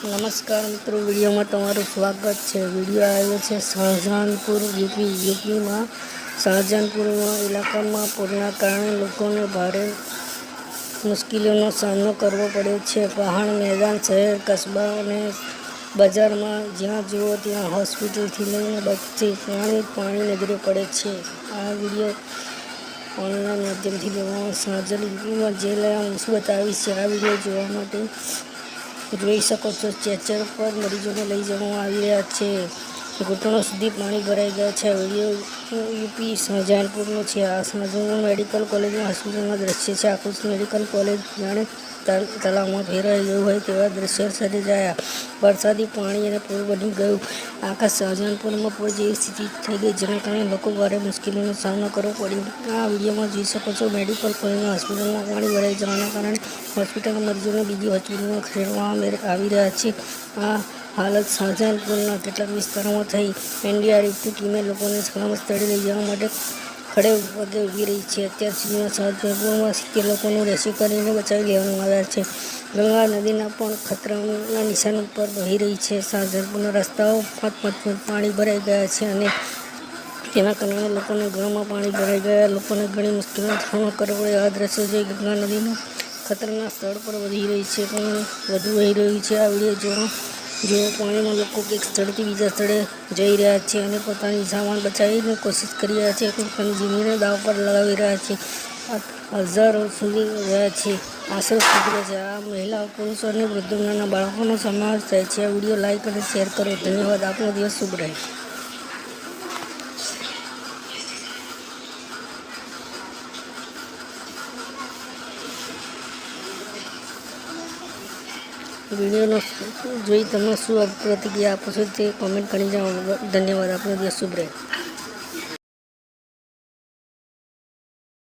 नमस्कार मित्रों, वीडियो में तमाરું स्वागत है। वीडियो आयो है शाहजहानपुर यूपी में। शाहजहानपुर इलाका में पूरना कारण लोगों ने भारे मुश्किलों सामनो करवो पड़े है। पहाड़, मैदान, शहर, कस्बा ने बजार में ज्यां जुओ त्यां होस्पिटल थी लईने बच्चे पानी नजरे पड़े है। आ वीडियो ऑनलाइन माध्यम थी लेवानो शाहजहानपुर में जे मैं बतावीश आ वीडियो जोवा माटे જોઈ શકો છો। સ્ટ્રેચર પર મરીજોને લઈ જવામાં આવી રહ્યા છે। ઘૂંટણો સુધી પાણી ભરાઈ ગયા છે। વિડીયો યુપી શાહજહાનપુરનો છે। આ શાહજહાનપુર મેડિકલ કોલેજના હોસ્પિટલના દ્રશ્ય છે। આખું મેડિકલ કોલેજ જાણે તળાવમાં ફેરાઈ ગયું હોય તેવા દ્રશ્યો સર્જાયા। વરસાદી પાણી અને પૂર બની ગયું। આખા શાહજહાનપુરમાં પૂર જેવી સ્થિતિ થઈ ગઈ, જેના કારણે લોકો ભારે મુશ્કેલીનો સામનો કરવો પડ્યો। આ વિડીયોમાં જોઈ શકો છો, મેડિકલ કોલેજના હોસ્પિટલમાં પાણી ભરાઈ જવાના કારણે હોસ્પિટલના મરીજોને બીજી હોસ્પિટલમાં ખસેડવામાં આવી રહ્યા છે। આ હાલત શાહજહાનપુરના કેટલાક વિસ્તારોમાં થઈ। એનડીઆરએફની ટીમે લોકોને સલામત સ્થળે લઈ જવા માટે ખડે પગે ઊભી રહી છે। અત્યાર સુધીમાં શાહજહાનપુરમાં 70 લોકોનું રેસ્ક્યુ કરીને બચાવી લેવામાં આવ્યા છે। ગંગા નદીના પણ ખતરાના નિશાન ઉપર વહી રહી છે। શાહજહાનપુરના રસ્તાઓ ફૂટ પાણી ભરાઈ ગયા છે અને તેના કારણે લોકોને ઘરમાં પાણી ભરાઈ ગયા। લોકોને ઘણી મુશ્કેલીનો સામનો કરવો પડ્યો। આ દ્રશ્યો જોઈ ગંગા નદીનો ખતરાના સ્થળ પર વધી રહી છે, પણ વધુ વહી રહ્યું છે। આ વિડીયો જો પાણીમાં લોકો એક સ્થળેથી બીજા સ્થળે જઈ રહ્યા છે અને પોતાની સામાન બચાવવાની કોશિશ કરી રહ્યા છે। પોતાની જમીનને દાવ પર લગાવી રહ્યા છે। હજારો સુધી રહ્યા છે, આશરો શોધી રહ્યા છે। આ મહિલાઓ, પુરુષો અને વૃદ્ધો, નાના બાળકોનો સમાવેશ થાય છે। આ વિડીયો લાઈક અને શેર કરો। ધન્યવાદ। આપનો દિવસ શુભ રહે। વિડીયોનો જોઈ તમે શું પ્રતિક્રિયા આપો છો તે કોમેન્ટ કરી જાઓ। ધન્યવાદ। આપનો દિવસ શુભ રહે।